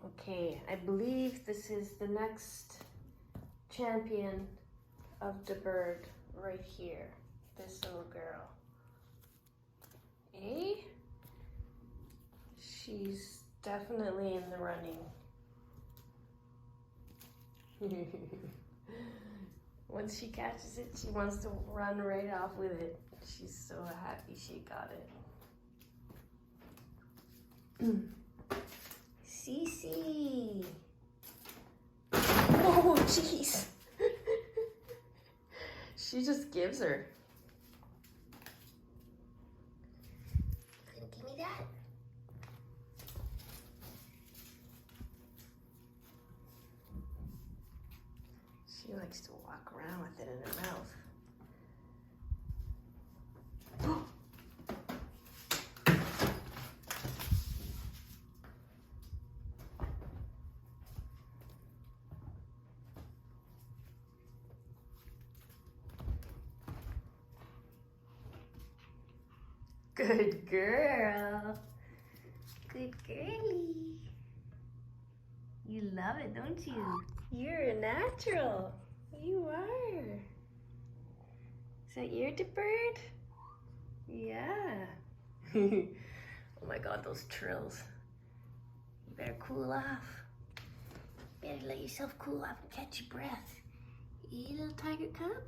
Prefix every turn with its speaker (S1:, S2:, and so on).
S1: Okay, I believe this is the next champion of the bird right here. This little girl. Eh? She's definitely in the running. Once she catches it, she wants to run right off with it. She's so happy she got it. Cece! Oh, jeez! She just gives her. Give me that. She likes to walk around with it in her mouth. Good girl. Good girlie. You love it, don't you? You're a natural. You are. Is that your bird? Yeah. Oh my God, those trills. You better cool off. Better let yourself cool off and catch your breath. You little tiger cub.